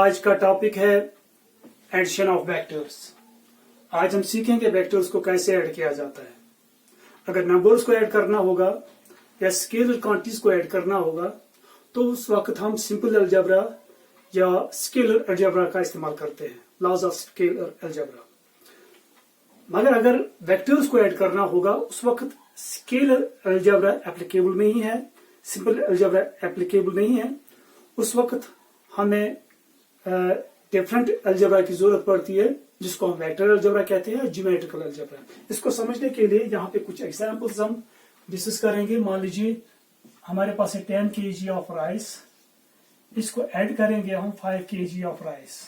आज का टॉपिक है एडिशन ऑफ वेक्टर्स। आज हम सीखेंगे वेक्टर्स को कैसे ऐड किया जाता है। अगर नंबर्स को ऐड करना होगा या स्केलर क्वांटिटीज को ऐड करना होगा तो उस वक्त हम सिंपल अलजेब्रा या स्केलर अलजेब्रा का इस्तेमाल करते हैं, लॉज ऑफ स्केलर अलजेब्रा। मगर अगर वेक्टर्स को ऐड करना होगा उस वक्त स्केलर अलजेब्रा एप्लीकेबल नहीं है, सिंपल अलजेब्रा एप्लीकेबल नहीं है। उस वक्त हमें डिफरेंट अलजेब्रा की जरूरत पड़ती है जिसको हम वेक्टर अलजेब्रा कहते हैं, ज्योमेट्रिकल अलजेब्रा। इसको समझने के लिए यहाँ पे कुछ एग्जांपल्स हम डिस्कस करेंगे। मान लीजिए हमारे पास है 10 kg ऑफ राइस, इसको ऐड करेंगे हम 5 kg ऑफ राइस,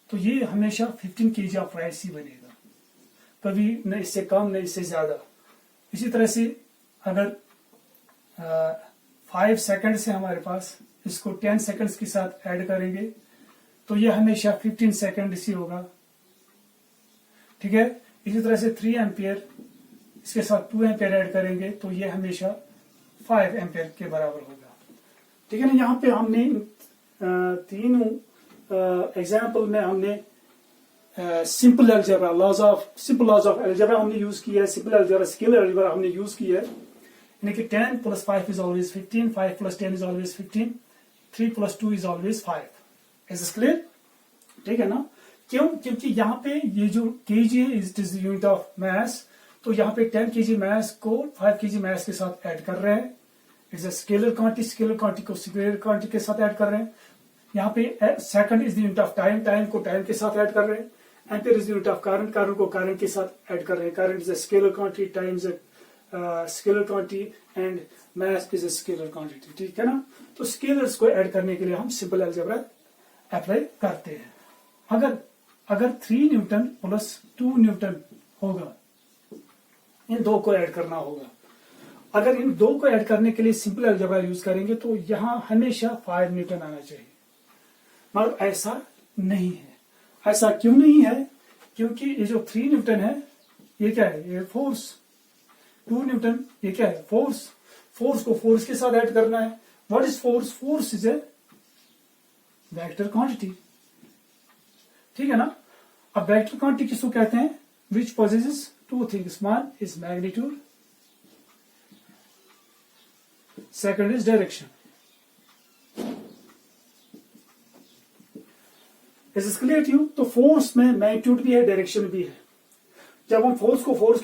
तो ये हमेशा 15 kg ऑफ राइस ही बनेगा, कभी न इससे कम न इससे ज्यादा। इसी तरह से अगर 5 सेकंड से हमारे पास इसको 10 सेकंड्स के साथ ऐड करेंगे तो ये हमेशा 15 सेकंड ही होगा, ठीक है। इसी तरह से 3 एम्पियर इसके साथ 2 एम्पियर ऐड करेंगे तो ये हमेशा 5 एम्पियर के बराबर होगा, ठीक है ना। यहाँ पे हमने तीनों एग्जाम्पल में हमने simple algebra, simple laws of algebra हमने यूज किया है, सिंपल अलजेब्रा, स्केलर अलजेब्रा हमने यूज किया है। यानी कि 10 + 5 is always 15, 5 + 10 is always 15, 3 + 2 is always 5। Is this clear? ठीक है ना। क्यों? क्योंकि यहाँ पे ये जो केजी है it is the unit of mass, तो यहाँ पे 10 kg मास को 5 kg मास के साथ ऐड कर रहे हैं। It's a scalar quantity, scalar quantity को स्केलर क्वांटिटी के साथ ऐड कर रहे हैं। यहाँ पे second is the unit of time, time को टाइम के साथ ऐड कर रहे हैं। Ampere is the unit of current, current को करंट के साथ ऐड कर रहे हैं। Current is a scalar quantity, time is a scalar quantity and mass is a scalar quantity, ठीक है ना। तो स्केलर्स को ऐड करने के लिए हम सिंपल अलजेब्रा अप्लाई करते हैं। अगर 3 न्यूटन प्लस 2 न्यूटन होगा, इन दो को ऐड करना होगा। अगर इन दो को ऐड करने के लिए सिंपल अलजेब्रा यूज करेंगे तो यहां हमेशा 5 न्यूटन आना चाहिए, मगर ऐसा नहीं है। ऐसा क्यों नहीं है? क्योंकि ये जो 3 न्यूटन है ये क्या है? ये फोर्स। 2 न्यूटन ये क्या है? फोर्स। फोर्स को फोर्स के साथ ऐड करना है। What is force? Force is a vector quantity, ठीक है ना। अब वेक्टर क्वांटिटी किसको कहते हैं? विच possesses 2 things. One is magnitude, second is direction. Is this clear to you? तो फोर्स में मैग्नीट्यूड भी है, डायरेक्शन भी है। जब हम फोर्स को फोर्स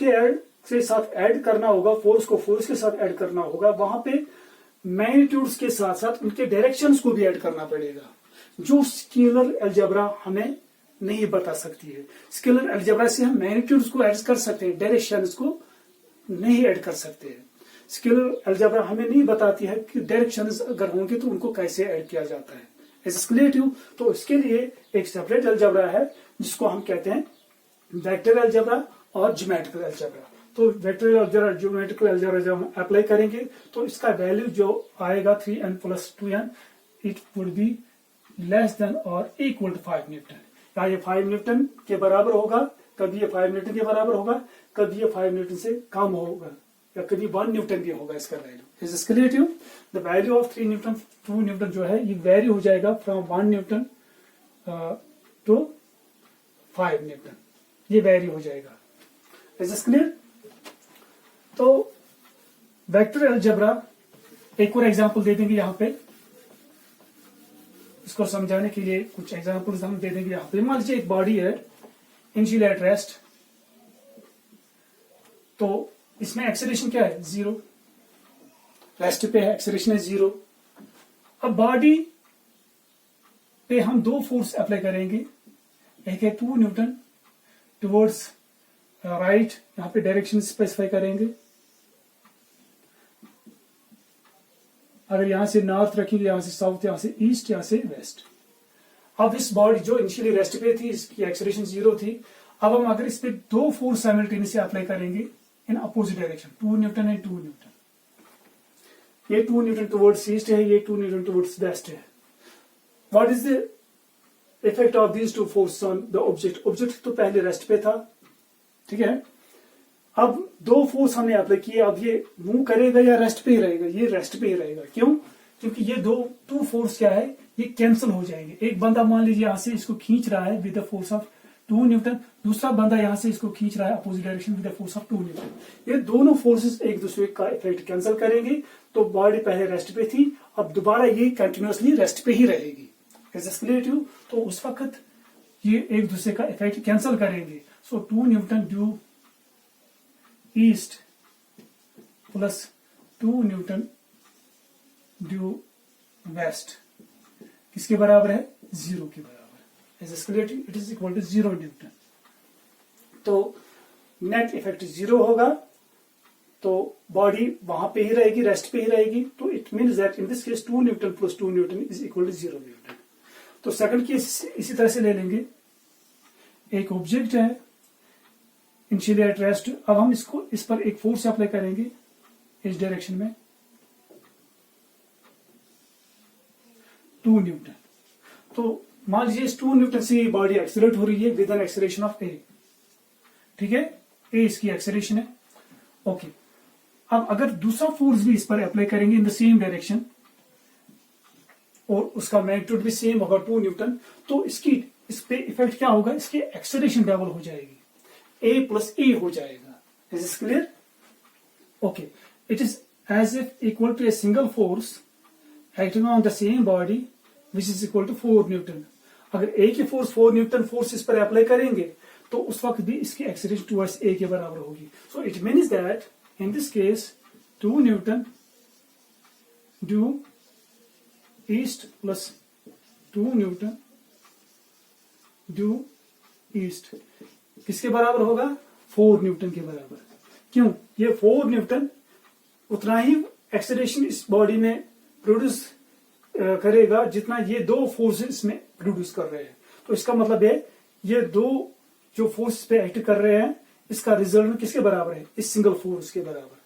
के साथ ऐड करना होगा, फोर्स को फोर्स के साथ ऐड करना होगा, वहां पे मैग्नीट्यूड्स के साथ साथ उनके डायरेक्शंस को भी ऐड करना पड़ेगा, जो स्केलर अलजेब्रा हमें नहीं बता सकती है। स्केलर अलजेब्रा से हम मैग्नीट्यूड्स को ऐड कर सकते हैं, डायरेक्शंस को नहीं ऐड कर सकते हैं। स्केलर अलजेब्रा हमें नहीं बताती है कि डायरेक्शंस अगर होंगे तो उनको कैसे ऐड किया जाता है। Is clear to? तो इसके लिए एक सेपरेट अलजेब्रा है जिसको हम कहते हैं वेक्टर अलजेब्रा और ज्योमेट्रिकल अलजेब्रा। तो वेक्टर अलजेब्रा, ज्योमेट्रिकल अलजेब्रा जब हम अप्लाई करेंगे तो इसका वैल्यू जो आएगा 3n + 2n, it would be less than और इक्वल टू 5 न्यूटन। या ये 5 न्यूटन के बराबर होगा, कभी ये 5 न्यूटन के बराबर होगा, कभी ये 5 न्यूटन से कम होगा, या कभी 1 न्यूटन भी होगा इसका value. Is this clear to you? The value of 3 newton, 2 newton जो है ये वेरी हो जाएगा फ्रॉम 1 न्यूटन टू 5 न्यूटन, ये वेरी हो जाएगा। Is this clear? तो वेक्टर अलजेब्रा एक और एग्जांपल दे देंगे यहाँ पे, इसको समझाने के लिए कुछ एग्जांपल्स हम दे देंगे यहाँ पे। मान लीजिए एक बॉडी है इनिशियल एट रेस्ट, तो इसमें एक्सेलरेशन क्या है? 0। रेस्ट पे है, एक्सेलरेशन है 0। अब बॉडी पे हम 2 फोर्स अप्लाई करेंगे, एक है 2 न्यूटन टुवर्ड्स राइट, यहाँ पे डायरेक्शन स्पेसिफाई करेंगे। अगर यहां से नॉर्थ रखेंगे, यहां से साउथ, यहां से ईस्ट, यहां से वेस्ट। अब इस बॉडी जो इनिशियली रेस्ट पे थी, इसकी एक्सेलरेशन 0 थी। अब हम अगर इस पे 2 फोर्स साइमल्टेनियसली अप्लाई करेंगे इन opposite direction, 2 Newton and 2 Newton. ये 2 न्यूटन टुवर्ड्स ईस्ट है, ये 2 न्यूटन टुवर्ड्स वेस्ट है। What is the effect of these 2 force on the object? Object तो पहले रेस्ट पे था, ठीक है। अब 2 फोर्स हमने अप्लाई किए, अब ये मूव करेगा या रेस्ट पे ही रहेगा? ये रेस्ट पे ही रहेगा। क्यों? क्योंकि ये 2 फोर्स क्या है? ये कैंसिल हो जाएंगे। एक बंदा मान लीजिए यहां से इसको खींच रहा है with the force of 2 Newton, दूसरा बंदा यहां से इसको खींच रहा है opposite direction with the force of 2 Newton. ये दोनों फोर्सेस एक दूसरे का इफेक्ट कैंसिल करेंगे, तो बॉडी पहले रेस्ट पे थी, अब दोबारा ये कंटिन्यूअसली रेस्ट पे ही रहेगी। एक्सक्लेटिव, तो उस वक्त ये एक दूसरे का इफेक्ट कैंसिल करेंगे। So 2 newton due east plus 2 newton due west किसके बराबर है? 0 के बराबर। एज एक्सक्लेटिव it is equal to 0 newton. तो नेट इफेक्ट 0 होगा, तो बॉडी वहां पे ही रहेगी, रेस्ट पे ही रहेगी। तो it means that in this case 2 newton plus 2 newton is equal to 0 newton. तो सेकंड केस इसी तरह से ले लेंगे। एक ऑब्जेक्ट है इनिशियली एट रेस्ट, अब हम इसको इस पर एक फोर्स अप्लाई करेंगे इस डायरेक्शन में 2 न्यूटन। तो मान लीजिए इस 2 न्यूटन से बॉडी एक्सीलरेट हो रही है विद एन एक्सीलरेशन ऑफ ए, ठीक है, ए इसकी एक्सीलरेशन है। ओके, अब अगर दूसरा फोर्स भी इस पर अप्लाई करेंगे इन द सेम डायरेक्शन और उसका मैग्नीट्यूड भी सेम होगा 2 न्यूटन, तो इसकी इस पे इफेक्ट क्या होगा? इसकी एक्सीलरेशन डबल हो जाएगी, ए प्लस ए हो जाएगा। Is this clear? Okay, it is as if equal to a single force acting on the same body which is equal to 4 newton. अगर ए की फोर्स 4 न्यूटन फोर्स इस पर apply करेंगे तो उस वक्त भी इसकी एक्सीलरेशन टुवर्ड्स ए के बराबर होगी। सो it means that in this case 2 newton due east plus 2 newton due east किसके बराबर होगा? 4 न्यूटन के बराबर। क्यों? ये 4 न्यूटन उतना ही एक्सीलरेशन इस बॉडी में प्रोड्यूस करेगा जितना ये 2 फोर्सेस इसमें प्रोड्यूस कर रहे हैं। तो इसका मतलब है ये 2 जो फोर्स पे एक्ट कर रहे हैं इसका रिजल्ट किसके बराबर है? इस सिंगल फोर्स के बराबर,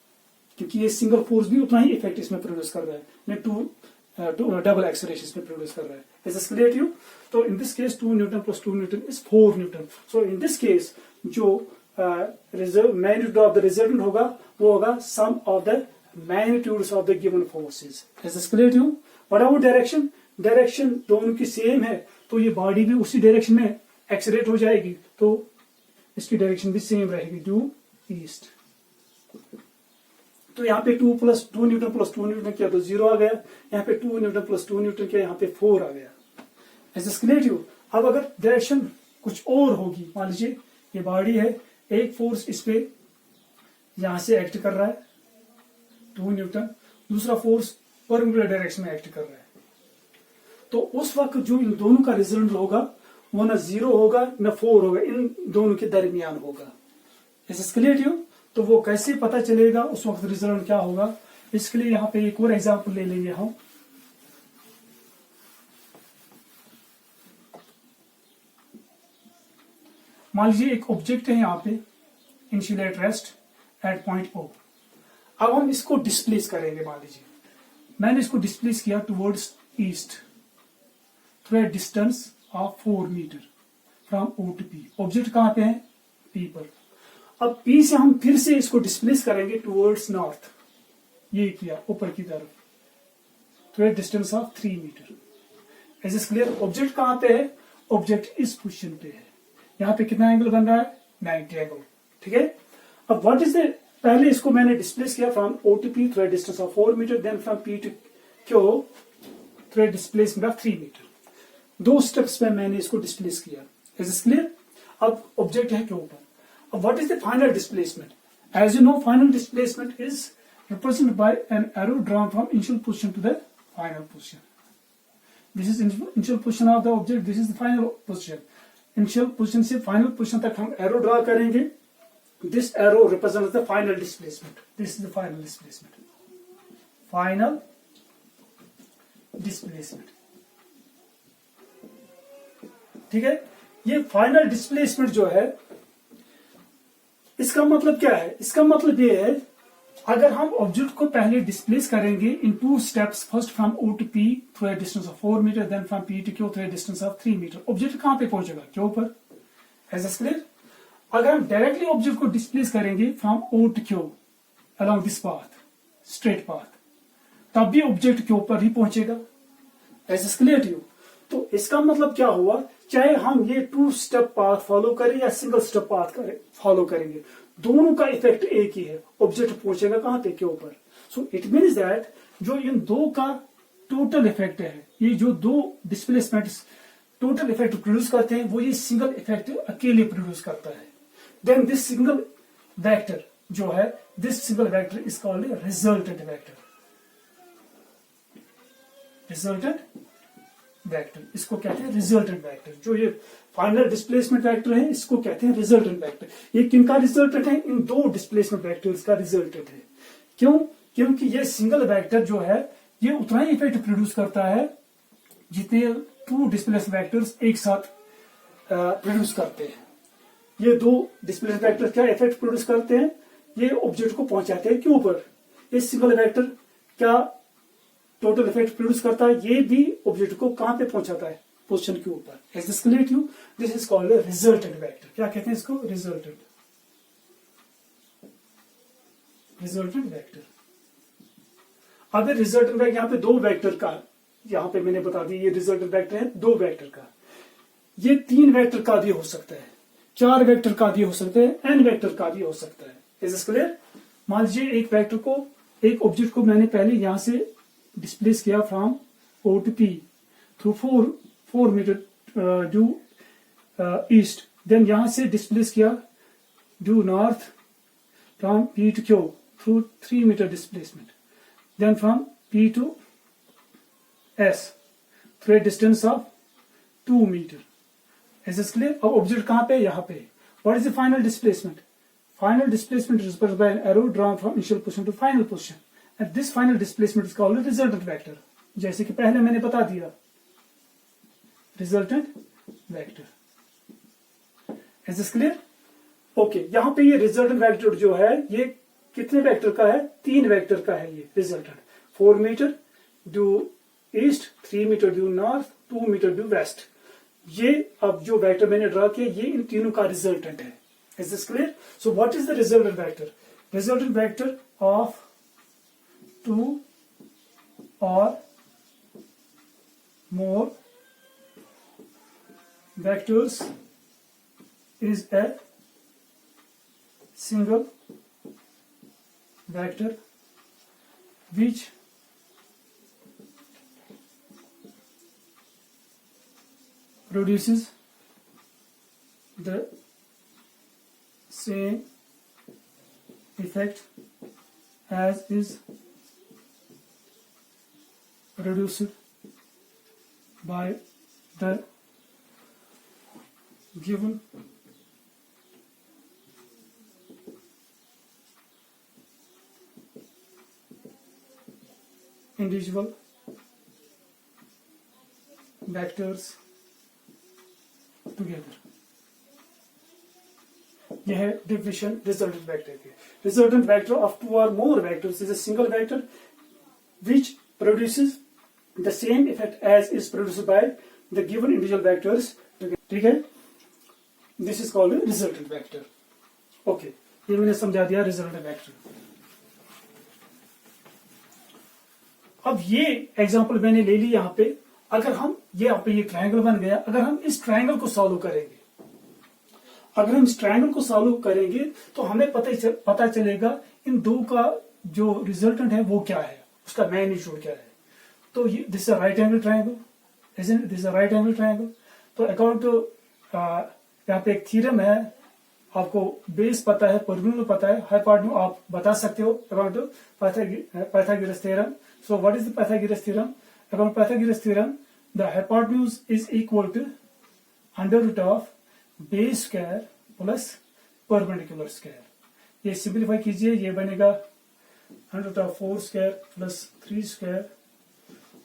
क्योंकि ये सिंगल फोर्स भी उतना ही इफेक्ट इसमें प्रोड्यूस कर रहा है, टू डबल एक्सीलरेशन में प्रोड्यूस कर रहा है। Is this clear to you? तो in this case 2 newton plus 2 newton is 4 newton. So in this case जो मैग्नीट्यूड ऑफ द रिजल्टेंट होगा वो होगा sum of the magnitudes of the given forces. Is this clear to you? What about direction? Direction दोनों की same है, तो ये body भी उसी डायरेक्शन में एक्सीलरेट हो जाएगी, तो इसकी डायरेक्शन भी सेम रहेगी, ड्यू ईस्ट। तो यहाँ पे 2 न्यूटन प्लस 2 न्यूटन किया तो 0 आ गया, यहाँ पे 2 न्यूटन प्लस 2 न्यूटन किया, यहाँ पे 4 आ गया। ऐसे क्लियर टू? अब अगर डायरेक्शन कुछ और होगी, मान लीजिए ये बॉडी है, एक फोर्स इस पे यहां से एक्ट कर रहा है 2 न्यूटन, दूसरा फोर्स परपेंडिकुलर डायरेक्शन में एक्ट कर रहा है, तो उस वक्त जो इन दोनों का रिजल्ट होगा वो ना 0 होगा ना 4 होगा, इन दोनों के दरमियान होगा। ऐसे क्लियर टू? तो वो कैसे पता चलेगा उस वक्त रिजल्ट क्या होगा? इसके लिए यहां पे एक और एग्जांपल ले लेंगे हम। मान लीजिए एक ऑब्जेक्ट है यहाँ पे initially at rest at point O। अब हम इसको डिस्प्लेस करेंगे। मान लीजिए मैंने इसको डिस्प्लेस किया towards east through a distance of 4 metre from O to P। Object कहां पे है? P पर। अब P से हम फिर से इसको डिस्प्लेस करेंगे टुवर्ड्स नॉर्थ, ये किया ऊपर की तरफ through a distance of 3 metre. As is clear? Object कहां पे है? ऑब्जेक्ट इस पोजिशन पे है। यहाँ पे कितना एंगल बन रहा है? 90 एंगल। ठीक है, अब व्हाट इज द, पहले इसको मैंने डिस्प्लेस किया from O to P through a distance of 4 metre, then from P to Q through a displacement of 3 metre. 2 steps में मैंने इसको डिस्प्लेस किया। Is this clear? अब ऑब्जेक्ट है Q पर। अब what is the final displacement? As you know, final displacement is represented by an arrow drawn from initial position to the final position. This is initial position of the object, this is the final position. Initial position से final position तक हम arrow draw करेंगे। This arrow represents the final displacement. This is the final displacement. Final displacement, ठीक है। ये final displacement जो है इसका मतलब क्या है? इसका मतलब ये है अगर हम ऑब्जेक्ट को पहले डिस्प्लेस करेंगे in 2 steps, first from O to P through a distance of 4 metre, then from P to Q through a distance of 3 metre, object कहां पे पहुंचेगा? Q पर। ऐसा क्लियर? अगर हम डायरेक्टली ऑब्जेक्ट को डिस्प्लेस करेंगे from O to Q along this path, straight path, तब भी ऑब्जेक्ट Q पर ही पहुंचेगा। Is this clear to you? तो इसका मतलब क्या हुआ, चाहे हम ये 2 स्टेप पाथ फॉलो करें या सिंगल स्टेप पाथ फॉलो करेंगे, दोनों का इफेक्ट एक ही है, ऑब्जेक्ट पहुंचेगा कहां पे, के ऊपर. सो इट मीन्स दैट जो इन दो का टोटल इफेक्ट है, ये जो दो डिस्प्लेसमेंट्स टोटल इफेक्ट प्रोड्यूस करते हैं, वो ये सिंगल इफेक्ट अकेले प्रोड्यूस करता है. देन दिस सिंगल वेक्टर जो है, this single vector is called resultant vector. Resultant vector, इसको कहते हैं रिजल्टेंट वेक्टर. जो ये फाइनल डिस्प्लेसमेंट वेक्टर है, इसको कहते हैं रिजल्टेंट वेक्टर. ये किनका रिजल्टेंट है, इन दो डिस्प्लेसमेंट वेक्टर्स का रिजल्टेंट है. क्यों, क्योंकि ये सिंगल वेक्टर जो है, ये उतना ही इफेक्ट प्रोड्यूस करता है जितने 2 डिस्प्लेसमेंट वेक्टर्स एक साथ प्रोड्यूस करते हैं. ये 2 डिस्प्लेसमेंट वेक्टर्स क्या इफेक्ट प्रोड्यूस करते हैं, ये ऑब्जेक्ट को पहुंचाते हैं के ऊपर. ये सिंगल वेक्टर क्या टोटल इफेक्ट प्रोड्यूस करता है, ये भी ऑब्जेक्ट को कहां पे पहुंचाता है, पोजीशन के ऊपर. Is this clear to you? This is called resultant vector. क्या कहते हैं इसको, रिजल्टेंट वेक्टर. अब रिजल्टेंट वेक्टर, यहाँ पे 2 वेक्टर का, यहाँ पे मैंने बता दिया, ये रिजल्टेंट वेक्टर है 2 वेक्टर का. ये 3 वेक्टर का भी हो सकता है, 4 वेक्टर का भी हो सकता है, n वेक्टर का भी हो सकता है. Is this clear? मान लीजिए एक वेक्टर को, एक ऑब्जेक्ट को मैंने पहले यहां से डिस्प्लेस किया from O to P through 4 metre due east. Then यहां से डिस्प्लेस किया due north from P to Q through 3 metre displacement. Then from P to S through a distance of 2 metre. Is this clear? अब object कहां पे, यहां पे. What is the final displacement? Final displacement is represented by an arrow drawn from initial position to final position. And this final displacement is called a resultant vector. जैसे कि पहले मैंने बता दिया, resultant vector. Is this clear? Okay, यहाँ पे ये resultant vector जो है, ये कितने वेक्टर का है, 3 वेक्टर का है ये resultant. 4 metre due east, 3 metre due north, 2 metre due west. ये अब जो वेक्टर मैंने ड्रा किया, ये इन तीनों का रिजल्टेंट है. Is this clear? So what is the resultant vector? Resultant vector of 2 or more vectors is a single vector which produces the same effect as is produced by the given individual vectors together. यह है definition resultant vector की. Resultant vector of 2 or more vectors is a single vector which produces the same effect as is produced by the given individual vectors. ठीक है, this is called resultant vector. Okay, ये मैंने समझा दिया resultant vector. अब ये example मैंने ले ली यहाँ पे. अगर हम यहाँ पे ये ट्रायंगल बन गया, अगर हम इस ट्रायंगल को सॉल्व करेंगे, अगर हम इस ट्रायंगल को सॉल्व करेंगे तो हमें पता चलेगा इन दो का जो रिजल्टेंट है वो क्या है, उसका मैग्नीट्यूड क्या है. तो this is a right angle triangle, isn't this is a right angle triangle. तो अकॉर्डिंग टू यहाँ पे एक थ्योरम है, आपको बेस पता है, परपेंडिकुलर पता है, हाइपोटेन्यूज आप बता सकते हो according to Pythagoras theorem. So what is the Pythagoras theorem? According to Pythagoras theorem, the hypotenuse is equal to under root of base square plus perpendicular square. ये सिंप्लीफाई कीजिए, ये बनेगा under root of 4 square plus 3 square,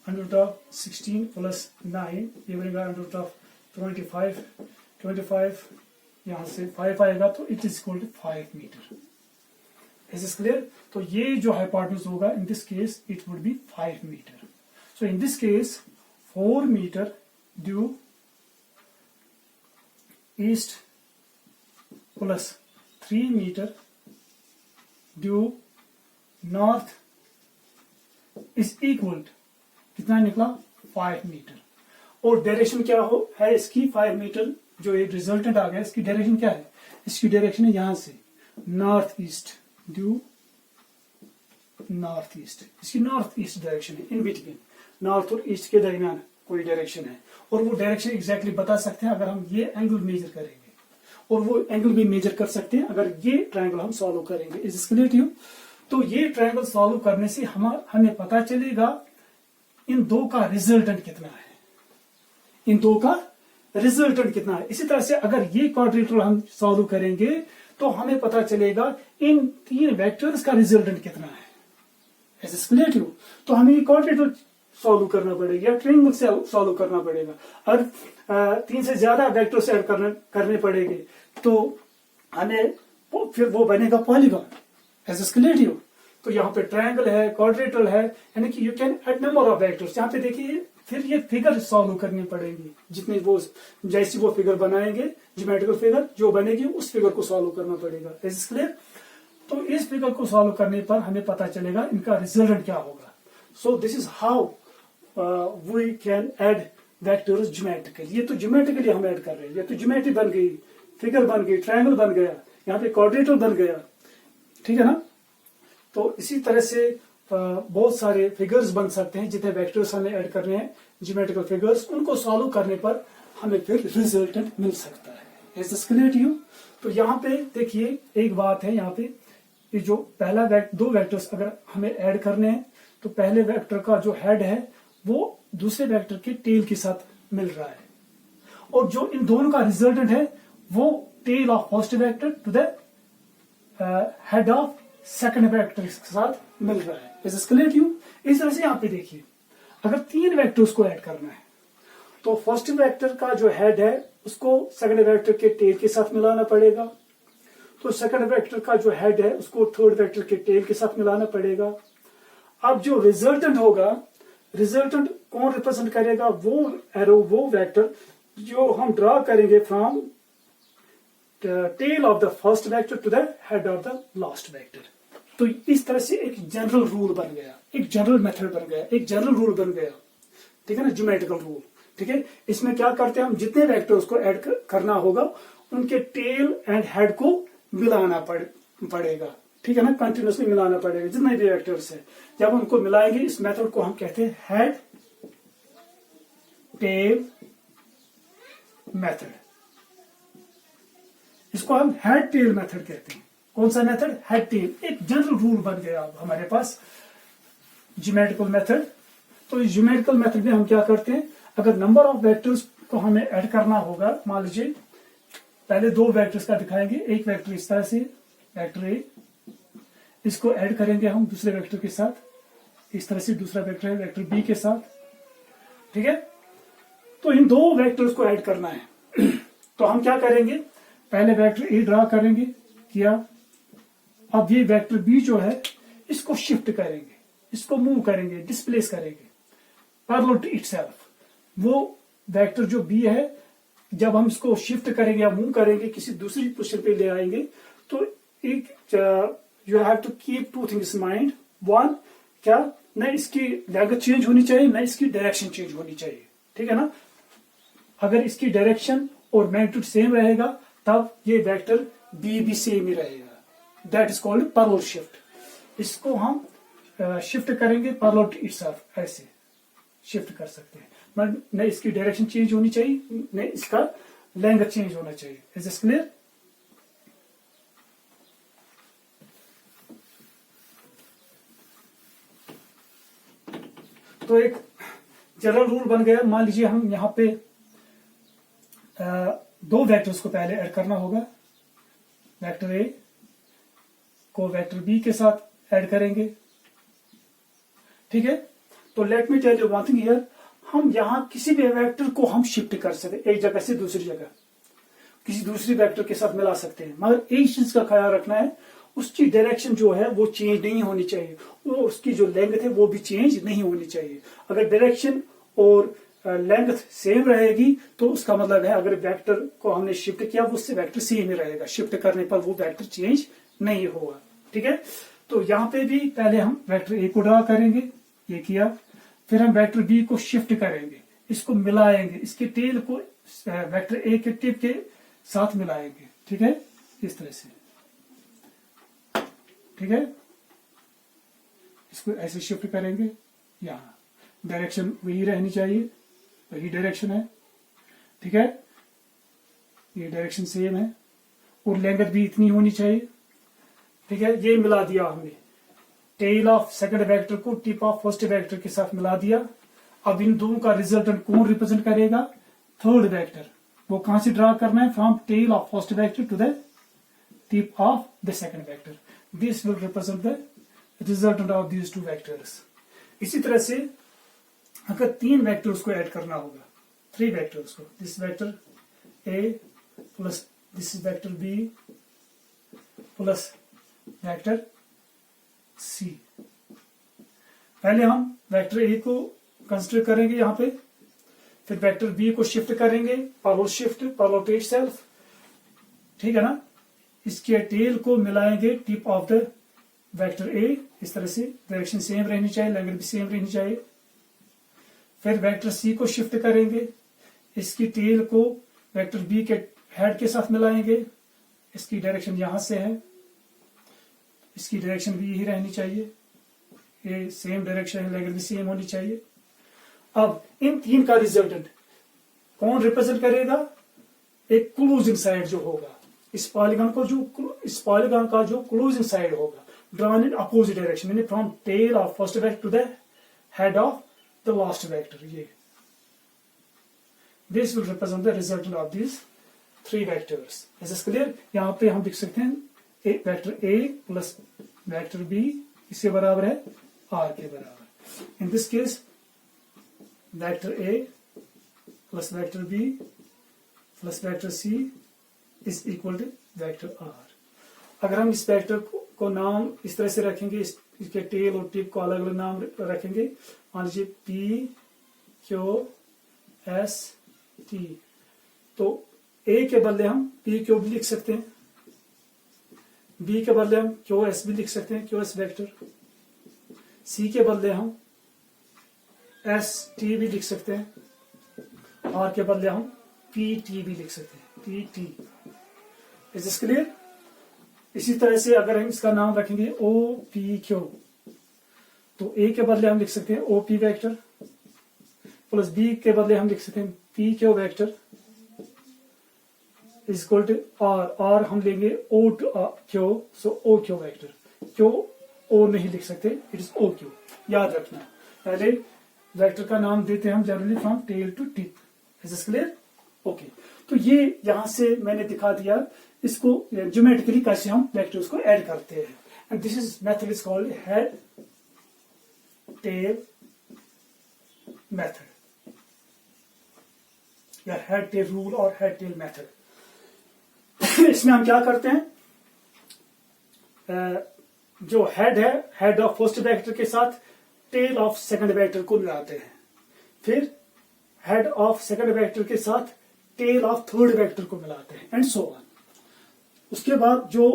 under root of 16 plus 9, ये बनेगा under root of 25 यहां से 5 आएगा, तो it is equal to 5 metre. Is this clear? तो ये जो हाइपोटेन्यूज होगा, in this case it would be 5 metre. So in this case 4 metre due east plus 3 metre due north is equal कितना निकला 5 मीटर। और डायरेक्शन क्या है इसकी 5 मीटर, जो एक रिजल्टेंट आ गया इसकी डायरेक्शन क्या है, इसकी डायरेक्शन है यहां से north east, due north east, इसकी नॉर्थ ईस्ट डायरेक्शन है, इन बिटवीन नॉर्थ और ईस्ट के दरमियान कोई डायरेक्शन है। और वो डायरेक्शन एग्जैक्टली बता सकते हैं अगर हम ये एंगल मेजर करेंगे, और वो एंगल भी मेजर कर सकते हैं अगर ये ट्रायंगल हम सॉल्व करेंगे। Is this clear to you? तो ये ट्रायंगल सॉल्व करने से हमें पता चलेगा इन दो का रिजल्टेंट कितना है, इन दो का रिजल्टेंट कितना है। इसी तरह से अगर ये क्वाड्रेटरल हम सॉल्व करेंगे तो हमें पता चलेगा इन 3 वेक्टर्स का रिजल्टेंट कितना है। Is this clear to you? तो हमें ये क्वाड्रेटरल सॉल्व करना पड़ेगा या ट्रायंगल से सॉल्व करना पड़ेगा। अगर 3 से ज्यादा वेक्टर्स ऐड करने पड़ेंगे तो हमें फिर वो बनेगा polygon. Is this clear to you? तो यहाँ पे ट्रायंगल है, क्वाड्रेटरल है, यानी कि you can add number of vectors. यहाँ पे देखिए फिर ये फिगर सॉल्व करनी पड़ेगी, जितनी वो जैसी वो फिगर बनाएंगे ज्योमेट्रिकल फिगर जो बनेगी उस फिगर को सॉल्व करना पड़ेगा। Is this clear? तो इस फिगर को सॉल्व करने पर हमें पता चलेगा इनका रिजल्टेंट क्या होगा। So this is how we can add vectors geometrically. ये तो ज्योमेट्रिकली हम ऐड कर रहे हैं, ये तो ज्योमेट्री बन गई, फिगर बन गई, ट्रायंगल बन गया, यहाँ पे क्वाड्रेटर बन गया, ठीक है ना। तो इसी तरह से बहुत सारे फिगर्स बन सकते हैं, जितने वेक्टर्स हमें ऐड करने हैं ज्योमेट्रिकल फिगर्स, उनको सॉल्व करने पर हमें फिर रिजल्टेंट मिल सकता है। Is this clear to you? तो यहाँ पे देखिए एक बात है, यहाँ पे ये जो पहला दो वेक्टर्स अगर हमें ऐड करने हैं तो पहले वेक्टर का जो हेड है वो दूसरे वेक्टर के टेल के साथ मिल रहा है, और जो इन दोनों का रिजल्टेंट है वो tail of first vector to the head of second vector के साथ मिल रहा है। Is this clear to you? इस तरह से यहाँ पे देखिए अगर 3 वेक्टर्स को ऐड करना है तो फर्स्ट वेक्टर का जो हेड है उसको सेकंड वेक्टर के टेल के साथ मिलाना पड़ेगा, तो सेकंड वेक्टर का जो हेड है उसको थर्ड वेक्टर के टेल के साथ मिलाना पड़ेगा। अब जो रिजल्टेंट होगा, रिजल्टेंट कौन रिप्रेजेंट करेगा, वो एरो, वो वेक्टर जो हम ड्रॉ करेंगे from tail of the first vector to the head of the last vector. तो इस तरह से एक जनरल रूल बन गया, एक जनरल मेथड बन गया, एक जनरल रूल बन गया, ठीक है ना, ज्योमेट्रिकल रूल। ठीक है, इसमें क्या करते हैं हम, जितने वेक्टर्स को ऐड करना होगा उनके टेल एंड हेड को मिलाना पड़ेगा, ठीक है ना, कंटिन्यूसली मिलाना पड़ेगा जितने भी वेक्टर्स है। जब उनको मिलाएंगे इस मेथड को हम कहते हैं हेड टेल मेथड। इसको हम हेड टेल मेथड कहते हैं। कौन सा मेथड? Head tail. एक जनरल रूल बन गया अब हमारे पास ज्योमेट्रिकल मेथड। तो इस ज्योमेट्रिकल मेथड में हम क्या करते हैं, अगर नंबर ऑफ वेक्टर्स को हमें ऐड करना होगा, मान लीजिए पहले 2 वेक्टर्स का दिखाएंगे, एक वेक्टर इस तरह से वेक्टर ए, इसको ऐड करेंगे हम दूसरे वेक्टर के साथ, इस तरह से दूसरा वेक्टर है वेक्टर बी के साथ, ठीक है। तो इन 2 वेक्टर्स को ऐड करना है तो हम क्या करेंगे, पहले वेक्टर ए ड्रा करेंगे, किया। अब ये वेक्टर बी जो है इसको शिफ्ट करेंगे, इसको मूव करेंगे, डिस्प्लेस करेंगे पैरेलल टू इटसेल्फ। वो वेक्टर जो बी है जब हम इसको शिफ्ट करेंगे या मूव करेंगे, किसी दूसरी पोजीशन पे ले आएंगे, तो एक you have to keep 2 things in mind. One, क्या न इसकी लेंथ चेंज होनी चाहिए, न इसकी डायरेक्शन चेंज होनी चाहिए, ठीक है ना। अगर इसकी डायरेक्शन और मैग्नीट्यूड सेम रहेगा तब ये वेक्टर बी भी सेम ही रहेगा, that is called parallel shift. इसको हम शिफ्ट करेंगे पैरेलल टू इटसेल्फ, ऐसे शिफ्ट कर सकते हैं, न इसकी डायरेक्शन चेंज होनी चाहिए न इसका लेंथ चेंज होना चाहिए। Is this clear? तो एक जनरल रूल बन गया। मान लीजिए हम यहां पे 2 वेक्टर्स को पहले ऐड करना होगा, वेक्टर ए को वेक्टर बी के साथ ऐड करेंगे, ठीक है। तो let me tell you one thing here, हम यहां किसी भी वेक्टर को हम शिफ्ट कर सकते, एक जगह से दूसरी जगह किसी दूसरी वेक्टर के साथ मिला सकते हैं, मगर एक चीज का ख्याल रखना है, उसकी डायरेक्शन जो है वो चेंज नहीं होनी चाहिए, वो उसकी जो लेंथ है वो भी चेंज नहीं होनी चाहिए। अगर डायरेक्शन और लेंथ सेम रहेगी तो उसका मतलब है अगर वेक्टर को हमने शिफ्ट किया वो उससे वेक्टर सेम ही रहेगा, शिफ्ट करने पर वो वेक्टर चेंज नहीं होगा, ठीक है। तो यहाँ पे भी पहले हम वेक्टर ए को ड्रा करेंगे, ये किया, फिर हम वेक्टर बी को शिफ्ट करेंगे, इसको मिलाएंगे, इसके टेल को वेक्टर ए के टिप के साथ मिलाएंगे। ठीक है, इस तरह से। ठीक है, इसको ऐसे शिफ्ट करेंगे, यहां डायरेक्शन वही रहनी चाहिए, वही डायरेक्शन है। ठीक है, ये डायरेक्शन सेम है और लेंथ भी इतनी होनी चाहिए। ठीक है, ये मिला दिया हमने, टेल ऑफ सेकंड वेक्टर को टिप ऑफ फर्स्ट वेक्टर के साथ मिला दिया। अब इन दोनों का रिजल्टेंट कौन रिप्रेजेंट करेगा? Third vector. वो कहां से ड्रा करना है? From tail of first vector to the tip of the second vector. This will represent the resultant of these two vectors. इसी तरह से अगर 3 वेक्टर्स को ऐड करना होगा, 3 वेक्टर्स को, this vector A plus this is vector B plus vector C. पहले हम वेक्टर ए को कंसिडर करेंगे यहां पे, फिर वेक्टर बी को शिफ्ट करेंगे, parallel shift, parallel to itself. ठीक है ना, इसके टेल को मिलाएंगे tip of the vector A, इस तरह से डायरेक्शन सेम रहनी चाहिए, लेंथ भी सेम रहनी चाहिए। फिर वेक्टर सी को शिफ्ट करेंगे, इसकी टेल को वेक्टर बी के हेड के साथ मिलाएंगे, इसकी डायरेक्शन यहां से है, इसकी डायरेक्शन भी यही रहनी चाहिए, ये सेम डायरेक्शन है, लेंथ भी सेम होनी चाहिए। अब इन 3 का रिजल्टेंट कौन रिप्रेजेंट करेगा? एक क्लोजिंग साइड जो होगा, इस पॉलीगॉन का जो क्लोजिंग साइड होगा, ड्रॉन इन अपोजिट डायरेक्शन, यानी from tail of first vector to the head of the last vector. ये this will represent the resultant of this 3 vectors. Is clear? यहां पे हम लिख सकते हैं vector A plus vector B इसके बराबर है आर के बराबर। In this case vector A plus vector B plus vector C is equal to vector R. अगर हम इस वेक्टर को नाम इस तरह से रखेंगे, इसके टेल और टिप को अलग अलग नाम रखेंगे, मान लीजिए पी क्यू एस टी, तो ए के बदले हम पी क्यू भी लिख सकते हैं, बी के बदले हम क्यू एस भी लिख सकते हैं, क्यू एस वेक्टर, सी के बदले हम एस टी भी लिख सकते हैं, आर के बदले हम पी टी भी लिख सकते हैं, P T. Is this clear? इसी तरह से अगर हम इसका नाम रखेंगे ओ पी क्यू, तो ए के बदले हम लिख सकते हैं O P vector, plus B के बदले हम लिख सकते हैं P Q vector is equal to R हम लेंगे O to Q, so O Q vector. Q O नहीं लिख सकते, इट इज ओ क्यू, याद रखना। पहले वेक्टर का नाम देते हैं हम generally from tail to tip. Is this clear? Okay, तो ये यहां से मैंने दिखा दिया इसको ज्योमेट्रिकली कैसे हम वेक्टर्स को ऐड करते हैं। And this is method is called head tail method या हेड टेल रूल और हेड टेल मेथड। इसमें हम क्या करते हैं, जो हेड है, हेड ऑफ फर्स्ट वेक्टर के साथ टेल ऑफ सेकंड वेक्टर को मिलाते हैं, फिर हेड ऑफ सेकंड वेक्टर के साथ टेल ऑफ थर्ड वेक्टर को मिलाते हैं, एंड सो ऑन। उसके बाद जो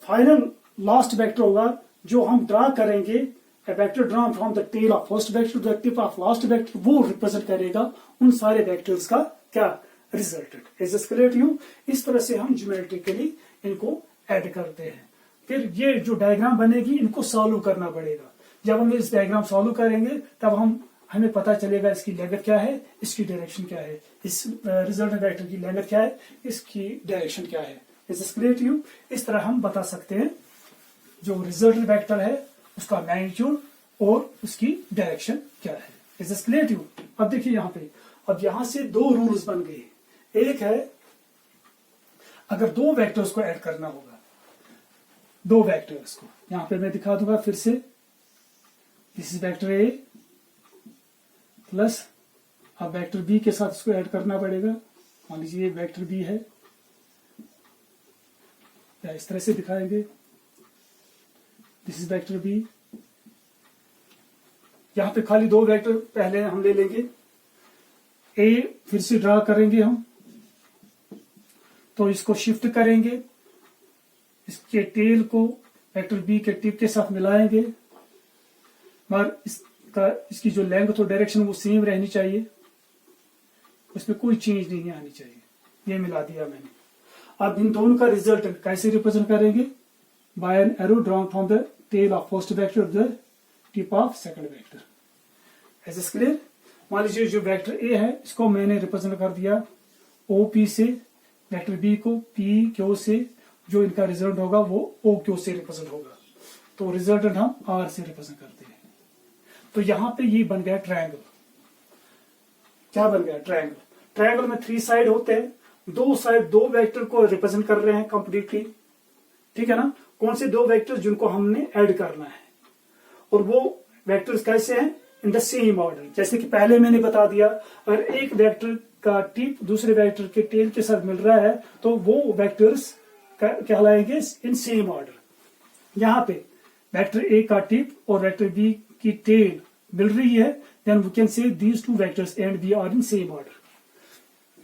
फाइनल लास्ट वेक्टर होगा जो हम ड्रा करेंगे, a vector drawn from the tail of first vector to the tip of last vector, वो रिप्रेजेंट करेगा उन सारे वेक्टर्स का क्या resultant. Is this clear to you? इस तरह से हम ज्योमेट्रिकली इनको ऐड करते हैं। फिर ये जो डायग्राम बनेगी इनको सॉल्व करना पड़ेगा। जब हम इस डायग्राम सॉल्व करेंगे तब हमें पता चलेगा इसकी लेंथ क्या है, इसकी डायरेक्शन क्या है, इस रिजल्टेंट वेक्टर की लेंथ क्या है, इसकी डायरेक्शन क्या है। Is this clear to you? इस तरह हम बता सकते हैं जो रिजल्टेंट वेक्टर है उसका मैग्नीट्यूड और उसकी डायरेक्शन क्या है। Is this clear to you? अब देखिए यहां पे, अब यहां से 2 रूल्स बन गए। एक है अगर 2 वेक्टर्स को ऐड करना होगा, 2 वेक्टर्स को, यहां पे मैं दिखा दूंगा फिर से, this is vector A plus, अब वेक्टर बी के साथ इसको ऐड करना पड़ेगा। मान लीजिए वेक्टर बी है, या इस तरह से दिखाएंगे, दिस इज वेक्टर बी। यहां पे खाली 2 वेक्टर पहले हम ले लेंगे, ए फिर से ड्रा करेंगे हम, तो इसको शिफ्ट करेंगे, इसके टेल को वेक्टर बी के टिप के साथ मिलाएंगे, मगर का इसकी जो लेंथ और डायरेक्शन वो सेम रहनी चाहिए, उसमें कोई चेंज नहीं आनी चाहिए। ये मिला दिया मैंने। अब इन दोनों का रिजल्ट कैसे रिप्रेजेंट करेंगे? By an arrow drawn from the tail of first vector the tip of second vector. ऐसे क्लियर? मान लीजिए जो वेक्टर ए है इसको मैंने रिप्रेजेंट कर दिया OP से, वेक्टर बी को PQ से, जो इनका रिजल्ट होगा वो OQ से रिप्रेजेंट होगा। तो रिजल्टेंट हम R से रिप्रेजेंट करते हैं। तो यहां पे ये बन गया ट्रायंगल। क्या बन गया? ट्रायंगल। ट्रायंगल में 3 साइड होते हैं, 2 साइड 2 वेक्टर को रिप्रेजेंट कर रहे हैं कंप्लीटली, ठीक है ना? कौन से 2 वेक्टर? जिनको हमने ऐड करना है, और वो वेक्टर्स कैसे हैं? In the same order. जैसे कि पहले मैंने बता दिया, अगर एक वेक्टर का टिप दूसरे वेक्टर के टेल के साथ मिल रहा है तो वो वेक्टर्स कहलाएंगे इन सेम ऑर्डर। यहां पे वेक्टर ए का टिप और वेक्टर बी की टेल मिल रही है, then we can say these 2 vectors and B are in same order.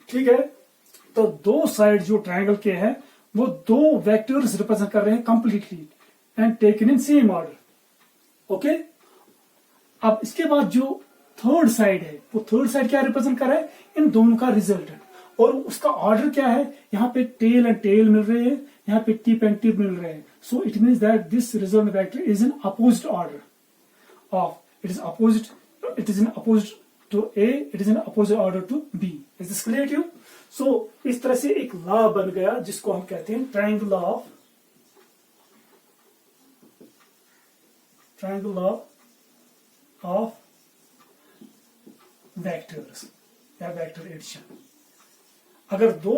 ठीक है? तो 2 साइड जो ट्रायंगल के हैं वो 2 वेक्टर्स रिप्रेजेंट कर रहे हैं completely and taken in same order. Okay? अब इसके बाद जो थर्ड साइड है, वो थर्ड साइड क्या रिप्रेजेंट कर रहा है? इन दोनों का रिजल्ट। और उसका ऑर्डर क्या है? यहाँ पे टेल एंड टेल मिल रहे हैं, यहाँ पे टिप एंड टिप मिल रहे हैं। So it means that this result vector is in opposite order of, it is in opposite to A, it is in opposite order to B. Is this clear to you? सो इस तरह से एक law बन गया जिसको हम कहते हैं ट्रायंगल लॉ ऑफ वेक्टर्स या वेक्टर एडिशन। अगर 2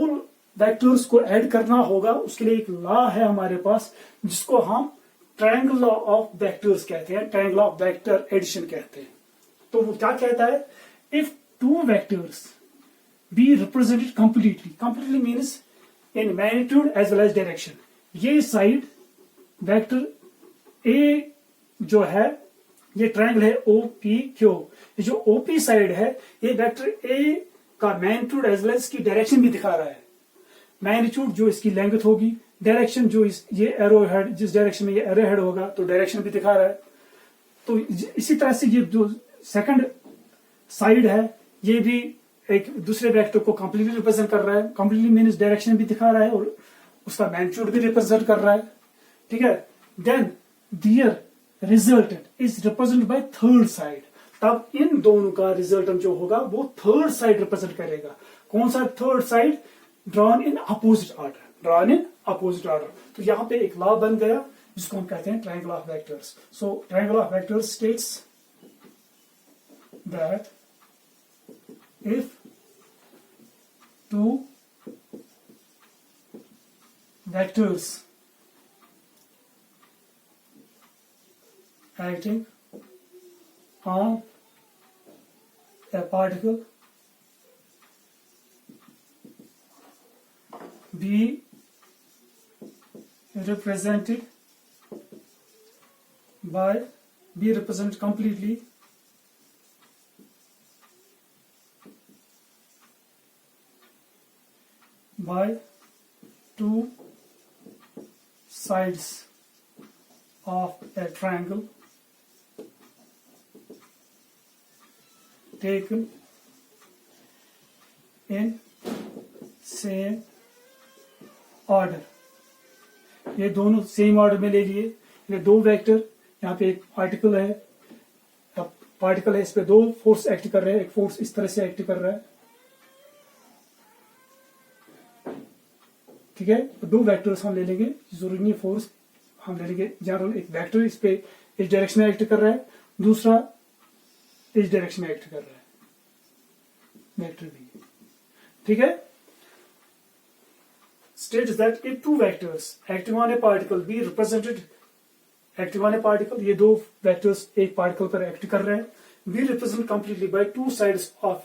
वेक्टर्स को ऐड करना होगा उसके लिए एक लॉ है हमारे पास जिसको हम ट्रायंगल लॉ ऑफ वेक्टर्स कहते हैं, ट्रायंगल ऑफ वेक्टर एडिशन कहते हैं। तो वो क्या कहता है? If 2 vectors B represented completely means in magnitude as well as direction. ये साइड वेक्टर ए जो है, ये ट्रायंगल है OPQ, ये जो OP साइड है ये वेक्टर ए का मैग्नीट्यूड एज वेल एज इसकी डायरेक्शन भी दिखा रहा है। मैग्नीट्यूड जो इसकी लेंथ होगी, डायरेक्शन जो ये एरो हेड, जिस डायरेक्शन में ये एरो हेड होगा तो डायरेक्शन भी दिखा रहा है। तो इसी तरह से ये जो सेकंड साइड है ये भी एक दूसरे वेक्टर को कंप्लीटली रिप्रेजेंट कर रहा है। कंप्लीटली मीन्स डायरेक्शन भी दिखा रहा है और उसका मैग्नीट्यूड भी रिप्रेजेंट कर रहा है। ठीक है? Then their resultant is represent by third side. तब इन दोनों का रिजल्टेंट जो होगा वो थर्ड साइड रिप्रेजेंट करेगा। कौन सा third side? Drawn in opposite order. तो यहां पे एक लॉ बन गया जिसको हम कहते हैं triangle of vectors. So triangle of vectors states that if 2 vectors acting on a particle be represented completely by 2 sides of a triangle taken in same order। ये दोनों सेम ऑर्डर में ले लिए। ये 2 वेक्टर, यहाँ पे एक पार्टिकल है, अब पार्टिकल है, इस पे 2 फोर्स एक्ट कर रहे हैं। एक फोर्स इस तरह से एक्ट कर रहा है, ठीक है? तो 2 वेक्टर्स हम ले लेंगे, जरूरी नहीं फोर्स हम ले लेंगे जनरल। एक वेक्टर इस पे इस डायरेक्शन में एक्ट कर रहा है, दूसरा इस डायरेक्शन में एक्ट कर रहा है, वेक्टर भी। ठीक है? states that if 2 vectors acting on a particle be represented, acting on a particle, ये 2 वेक्टर्स एक पार्टिकल पर एक्ट कर रहे हैं, be represented completely by 2 sides of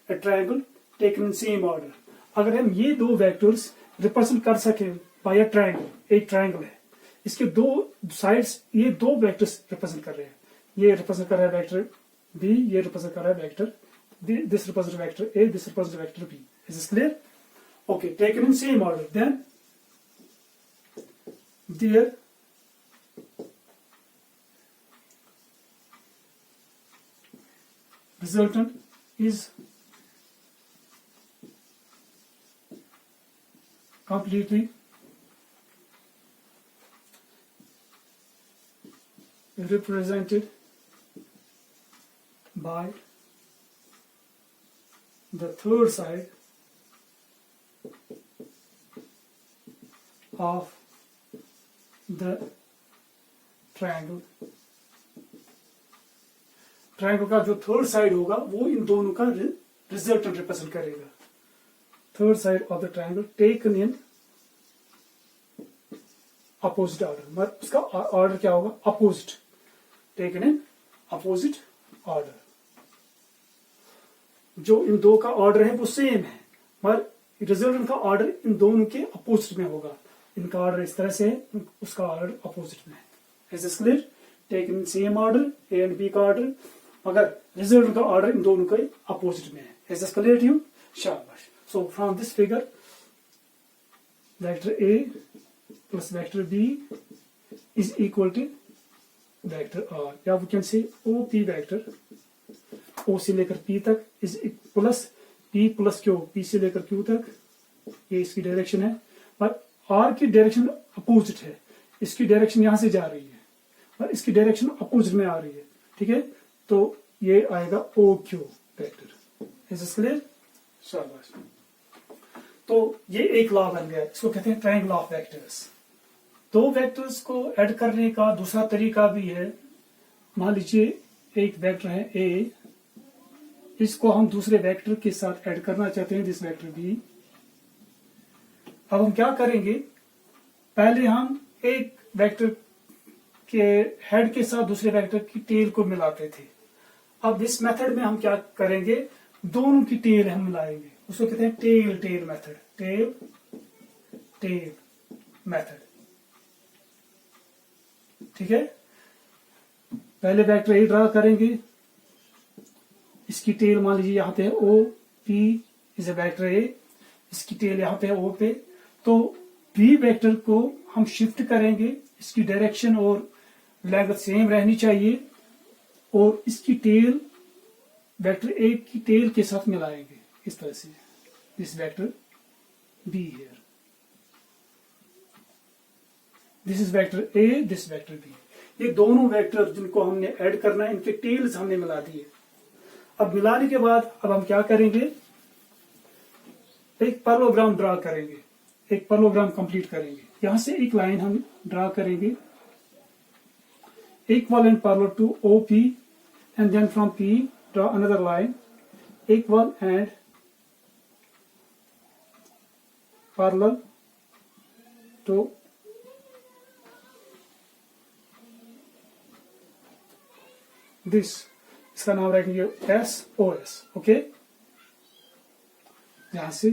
a triangle taken in same order। अगर हम ये 2 वेक्टर्स रिप्रेजेंट कर सके बाय अ ट्रायंगल, एक ट्रायंगल है, इसके 2 साइड्स, ये 2 वेक्टर्स रिप्रेजेंट कर रहे हैं। ये रिप्रेजेंट कर रहा है वेक्टर बी, ये रिप्रेजेंट कर रहा है vector, this represent vector A, this represent vector B. Is this clear? Okay, taken in same order, then their resultant is completely represented by the third side of the triangle. Triangle का जो third side होगा वो इन दोनों का resultant represent करेगा. Third side of the triangle taken in opposite order. मतलब उसका order क्या होगा? Opposite. Taken in opposite order. जो इन दो का ऑर्डर है वो सेम है, मगर रिजल्टेंट का ऑर्डर इन दोनों के अपोजिट में होगा. इनका ऑर्डर इस तरह से है, उसका ऑर्डर अपोजिट में है. Is this clear? Taken in same order, A and B का ऑर्डर, मगर रिजल्टेंट का ऑर्डर इन दोनों के अपोजिट में है. Is this clear to you? शाबाश. So from this figure vector A plus vector B is equal to vector R, या we can say O P vector, O से लेकर पी तक is plus P plus Q, P से लेकर Q तक. ये इसकी डायरेक्शन है, पर आर की डायरेक्शन अपोजिट है. इसकी डायरेक्शन यहां से जा रही है और इसकी डायरेक्शन अपोजिट में आ रही है. ठीक है, तो ये आएगा O Q vector. Is this clear? शाबाश. तो ये एक लॉ बन गया, इसको कहते हैं ट्रायंगल ऑफ वेक्टर्स. दो वेक्टर्स को ऐड करने का दूसरा तरीका भी है. मान लीजिए एक वेक्टर है ए, इसको हम दूसरे वेक्टर के साथ ऐड करना चाहते हैं, दिस वेक्टर बी. अब हम क्या करेंगे? पहले हम एक वेक्टर के हेड के साथ दूसरे वेक्टर की टेल को मिलाते थे. अब इस मेथड में हम क्या करेंगे? दोनों की टेल हम मिलाएंगे. उसको कहते हैं tail tail method. Tail tail method. ठीक है, पहले वेक्टर ए ड्रा करेंगे. इसकी टेल मान लीजिए यहां पे O P is a vector A. इसकी टेल यहां पे ओ पे. तो बी वेक्टर को हम शिफ्ट करेंगे. इसकी डायरेक्शन और लेंथ सेम रहनी चाहिए और इसकी टेल वेक्टर ए की टेल के साथ मिलाएंगे इस तरह से. This vector B here, this is vector A, this vector B. ये दोनों वेक्टर जिनको हमने ऐड करना है, इनके टेल्स हमने मिला दिए. अब मिलाने के बाद अब हम क्या करेंगे? एक पैरेललोग्राम ड्रा करेंगे, एक पैरेललोग्राम कंप्लीट करेंगे. यहां से एक लाइन हम ड्रा करेंगे, equal and parallel to OP, and then from P draw another line equal and parallel to this. इसका नाम रखेंगे SOS. ओके, यहां से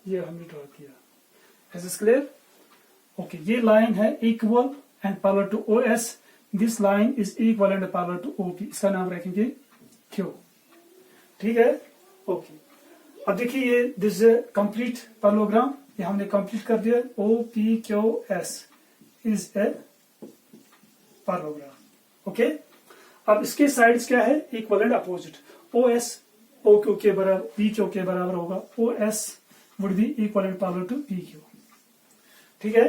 ये हमने ड्रॉ किया. Is this clear? ओके, ये लाइन है equal and parallel to OS. This line is equal and parallel to OP. इसका नाम रखेंगे Q. ठीक है, ओके. अब देखिए ये दिस कंप्लीट पैरेललोग्राम, ये हमने कंप्लीट कर दिया. OPQS is a parallelogram. Okay, अब इसके साइड्स क्या है? Equal and opposite. OS OQ के बराबर, PQ के बराबर होगा. OS would be equal and parallel to PQ. ठीक है.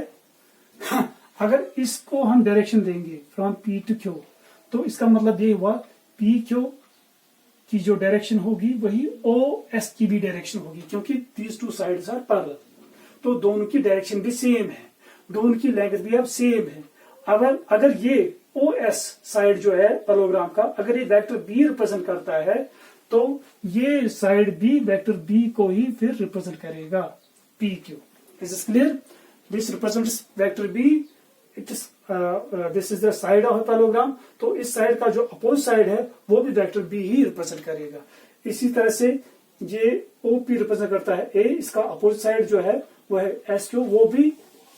अगर इसको हम डायरेक्शन देंगे फ्रॉम P to Q, तो इसका मतलब ये हुआ PQ की जो डायरेक्शन होगी वही OS की भी डायरेक्शन होगी, क्योंकि these two sides are parallel. तो दोनों की डायरेक्शन भी सेम है, दोनों की लेंथ भी अब सेम है. अगर ये OS साइड जो है पैरेललोग्राम का, अगर ये वेक्टर B रिप्रेजेंट करता है, तो ये साइड बी वेक्टर बी को ही फिर रिप्रेजेंट करेगा, PQ. Is this clear? This represents vector B. It is this is the side of parallelogram. तो इस साइड का जो अपोजिट साइड है वो भी वेक्टर बी ही रिप्रेजेंट करेगा. इसी तरह से ये OP रिप्रेजेंट करता है ए, इसका अपोजिट साइड जो है वो है SQ, वो भी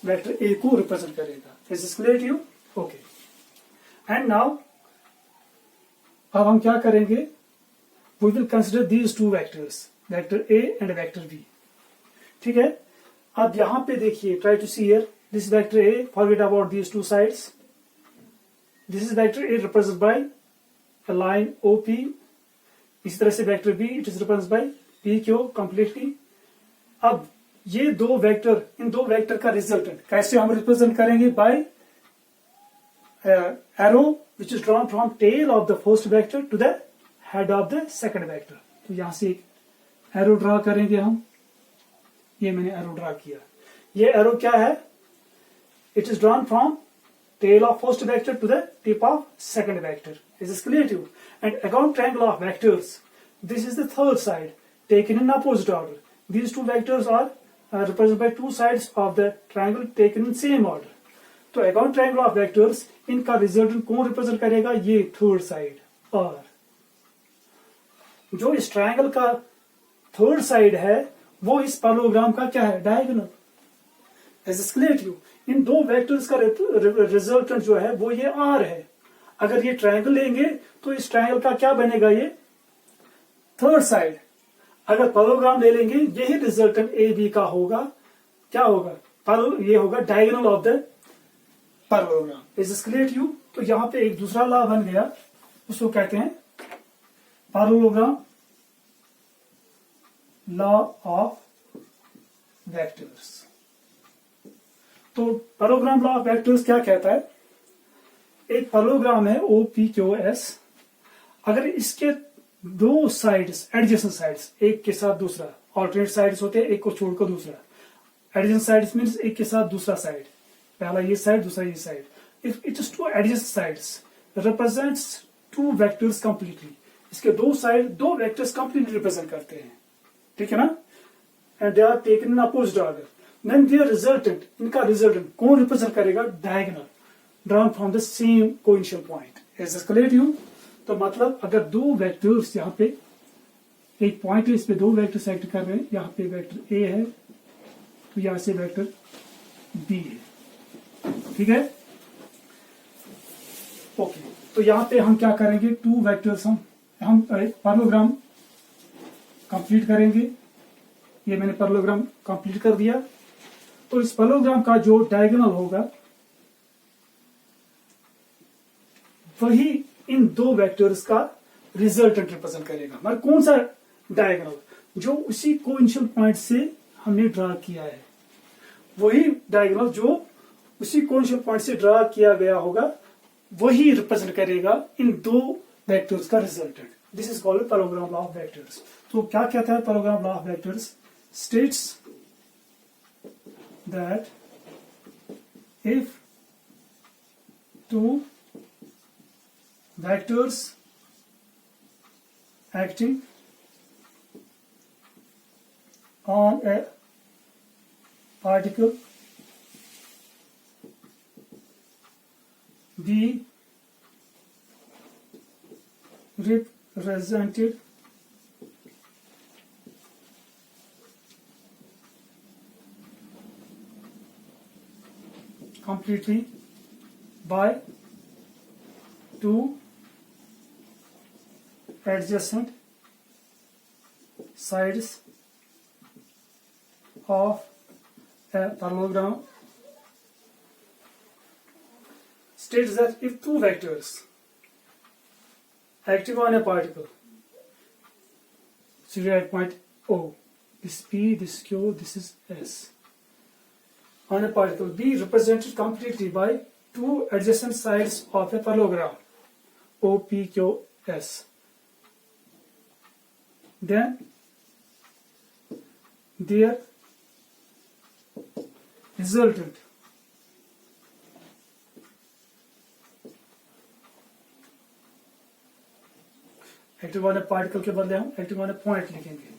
वेक्टर ए को रिप्रेजेंट करेगा. Is this clear to you? Okay. And now अब हम क्या करेंगे? We will consider these two vectors, vector A and vector B. ठीक है. अब यहां पे देखिए, try to see here, This is vector A. Forget about these two sides. This is vector A represented by a line OP. इसी तरह से vector B, it is represented by PQ completely. अब ये दो वेक्टर, इन दो vector का resultant कैसे हम रिप्रेजेंट करेंगे? By arrow which is drawn from tail of the first vector to the head of the second vector. तो यहां से एक एरो ड्रा करेंगे हम. ये मैंने एरो ड्रा किया. ये एरो क्या है? It is drawn from tail of first vector to the tip of second vector. Is this clear to you? And account triangle of vectors. This is the third side taken in opposite order. These two vectors are represented by two sides of the triangle taken in same order. तो account triangle of vectors इनका resultant कौन represent करेगा? ये third side. और जो इस triangle का third side है वो इस पैरेललोग्राम का क्या है? Diagonal. Is this clear to you? इन दो वेक्टर्स का रिजल्टेंट जो है वो ये आर है. अगर ये ट्रायंगल लेंगे तो इस ट्रायंगल का क्या बनेगा? ये थर्ड साइड. अगर पैरेललोग्राम ले लेंगे यही रिजल्टेंट ए बी का होगा. क्या होगा? ये होगा diagonal of the parallelogram. Is this clear to you? तो यहां पे एक दूसरा लॉ बन गया, उसको कहते हैं पैरेललोग्राम लॉ ऑफ वेक्टर्स. तो पैरेललोग्राम लॉ ऑफ वेक्टर्स क्या कहता है? एक पैरेललोग्राम है OPQS. अगर इसके दो साइड्स एडजेसेंट साइड्स, एक के साथ दूसरा, ऑल्टरनेट साइड्स होते हैं, एक को छोड़कर दूसरा. एडजेसेंट साइड्स मींस एक के साथ दूसरा साइड. पहला ये साइड, दूसरा ये side. If it is two adjacent sides represents two vectors completely. इसके दो साइड दो वेक्टर्स कंप्लीटली रिप्रेजेंट करते हैं. ठीक है ना? And they are taken in opposite order. Then their resultant, इनका रिजल्टेंट कौन रिप्रेजेंट करेगा? Diagonal drawn from the same coinitial point. Is this clear to you? तो मतलब अगर दो वेक्टर्स यहाँ पे एक पॉइंट है, इस पे दो वेक्टर्स एक्ट कर रहे हैं. यहाँ पे वेक्टर ए है तो यहां से वेक्टर बी है. ठीक है? ओके. तो यहाँ पे हम क्या करेंगे? टू वेक्टर्स हम पैरेललोग्राम कंप्लीट करेंगे. ये मैंने पैरेललोग्राम कंप्लीट कर दिया. तो इस पैरेललोग्राम का जो डायगोनल होगा वही इन दो वेक्टर्स का रिजल्टेंट रिप्रेजेंट करेगा. मगर कौन सा डायगोनल? जो उसी कोइनिशियल पॉइंट से हमने ड्रा किया है, वही डायगोनल जो उसी कोइनिशियल पॉइंट से ड्रा किया गया होगा वही रिप्रेजेंट करेगा इन दो वेक्टर्स का resultant. This is called parallelogram law of vectors. तो क्या कहता है parallelogram law of vectors? States that if two vectors acting on a particle be represented completely by two adjacent sides of a parallelogram states that if two vectors acting on a particle situated at point O, this is P, this is Q, this is S, on a particle be represented completely by two adjacent sides of a parallelogram OPQS, then their resultant active वाले particle के बदले हम active वाले point लिखेंगे.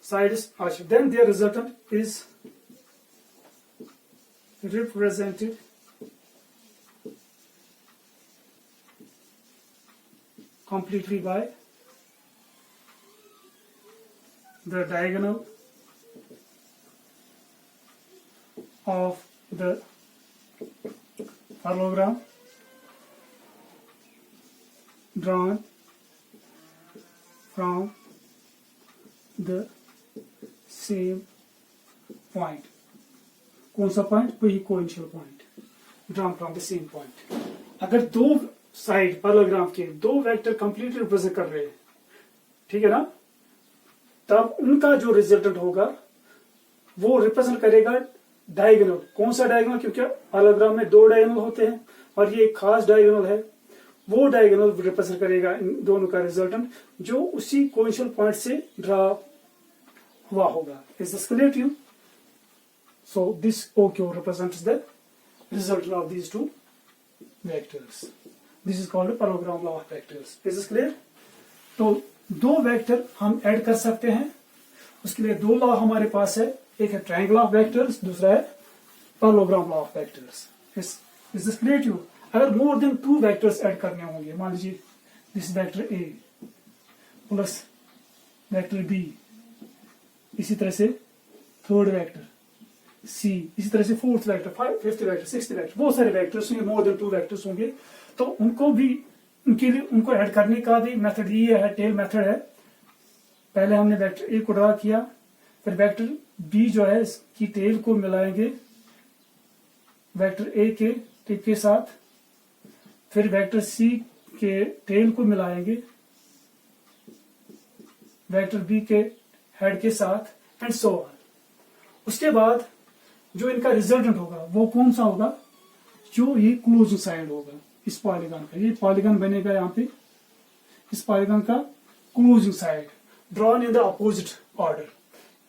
Sides are then their resultant is represented completely by the diagonal of the parallelogram drawn from the same point. कौन सा point, वही coinitial point drawn from the same point. अगर दो साइड पैरेललोग्राम के दो vector completely represent कर रहे हैं, ठीक है ना, तब उनका जो रिजल्टेंट होगा वो रिप्रेजेंट करेगा डायगोनल। कौन सा डायगोनल, क्योंकि पैरेललोग्राम में दो डायगोनल होते हैं और ये एक खास डायगोनल है, वो डायगोनल रिप्रेजेंट करेगा इन दोनों का रिजल्टेंट जो उसी कोइनिशियल पॉइंट से ड्रा हुआ होगा। Is this clear to you? So this OQ represents the result of these two vectors. This is called parallelogram law of vectors. Is this clear? तो दो वेक्टर हम ऐड कर सकते हैं, उसके लिए दो लॉ हमारे पास है, एक है ट्रायंगल ऑफ वेक्टर्स, दूसरा है parallelogram law of vectors. Is this clear to you? अगर more than two vectors add करने होंगे, मान लीजिए this vector A plus vector B, इसी तरह से थर्ड वेक्टर सी, इसी तरह से fourth vector, fifth vector, sixth vector, बहुत सारे वेक्टर्स होंगे, मोर देन टू वेक्टर्स होंगे, तो उनको भी उनके लिए उनको ऐड करने का भी मेथड ये है, टेल मेथड है। पहले हमने वेक्टर ए को ड्रा किया, फिर वेक्टर बी जो है इसकी टेल को मिलाएंगे वेक्टर ए के टिप के साथ, फिर वेक्टर सी के टेल को मिलाएंगे वेक्टर बी के हेड के साथ एंड सो ऑन। उसके बाद जो इनका रिजल्टेंट होगा वो कौन सा होगा, जो ये क्लोजिंग साइड होगा इस पॉलीगॉन का। ये पॉलीगॉन बनेगा यहाँ पे, इस पॉलीगॉन का closing side drawn in the opposite order.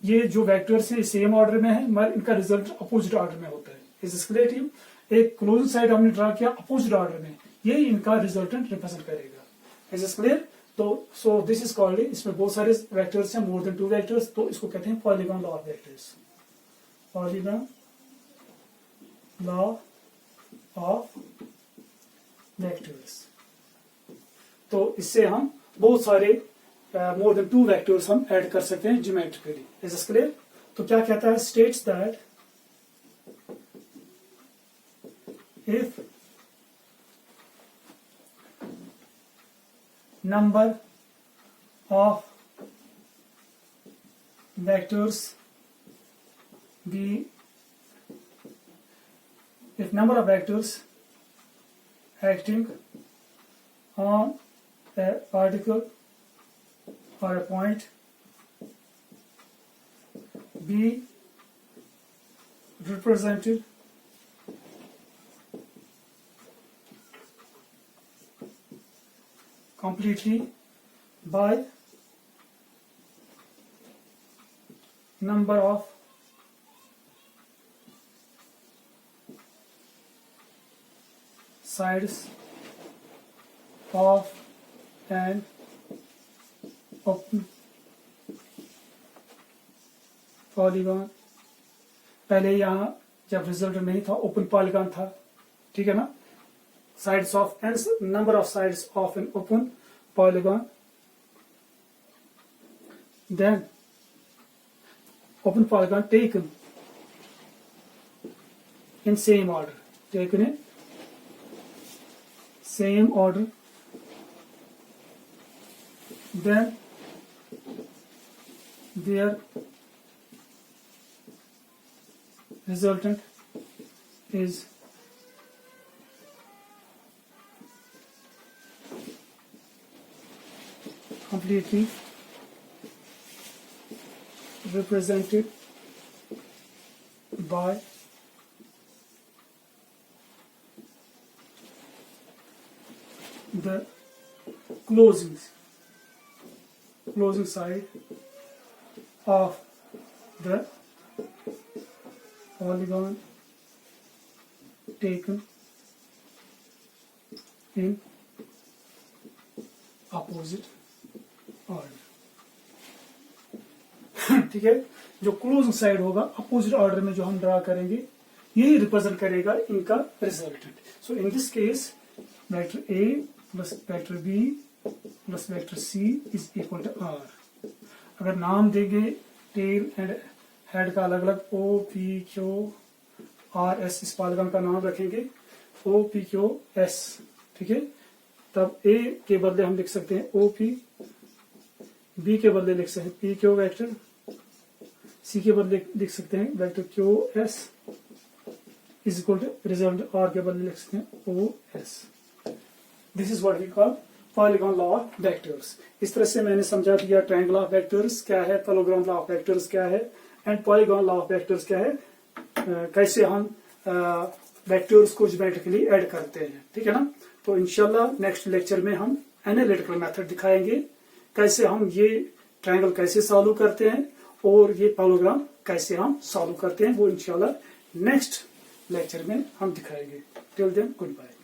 ये जो वेक्टर्स है सेम ऑर्डर में है मगर इनका रिजल्ट अपोजिट ऑर्डर में होता है। Is this clear to you? एक क्लोजिंग साइड हमने ड्रा किया अपोजिट ऑर्डर में, ये इनका रिजल्टेंट रिप्रेजेंट करेगा। Is this clear? तो सो दिस इज कॉल्ड, इसमें बहुत सारे वेक्टर्स हैं, मोर देन टू वेक्टर्स, तो इसको कहते हैं polygon law of vectors. Polygon law of vectors. तो इससे हम बहुत सारे मोर देन टू वेक्टर्स हम ऐड कर सकते हैं ज्योमेट्रिकली। Is this clear? तो क्या कहता है, states that if number of vectors be if number of vectors acting on a particle or a point be represented completely by number of sides of an open polygon। पहले यहाँ जब result नहीं था open polygon था, ठीक है ना, sides of n number of sides of an open polygon, then open polygon taken in same order, taken in same order, then their resultant is completely represented by the closing side of the polygon taken in opposite order. ठीक है, जो close side होगा opposite order में जो हम draw करेंगे यही represent करेगा इनका resultant. So in this case vector A plus vector B plus vector C is equal to R. अगर नाम देंगे टेल एंड हेड का अलग अलग, O P Q R S, इस पॉलीगॉन का नाम रखेंगे ओ पी क्यू एस, ठीक है। तब ए के बदले हम लिख सकते हैं ओ पी, बी के बदले लिख सकते हैं पी क्यू वेक्टर, सी के बदले लिख सकते हैं vector Q S is equal to result R के बदले लिख सकते हैं O S. This is what we call polygon law of vectors. इस तरह से मैंने समझा दिया ट्रायंगल ऑफ वेक्टर्स क्या है, पैरेललोग्राम लॉ ऑफ वेक्टर्स क्या है and polygon law of vectors क्या है, कैसे हम वेक्टर्स को ज्योमेट्रिकली ऐड करते हैं। ठीक है ना। तो इंशाल्लाह नेक्स्ट लेक्चर में हम एनालिटिकल मेथड दिखाएंगे, कैसे हम ये ट्रायंगल कैसे सॉल्व करते हैं और ये पैरेललोग्राम कैसे हम सॉल्व करते हैं, वो इंशाल्लाह नेक्स्ट लेक्चर में हम दिखाएंगे। Till then good bye.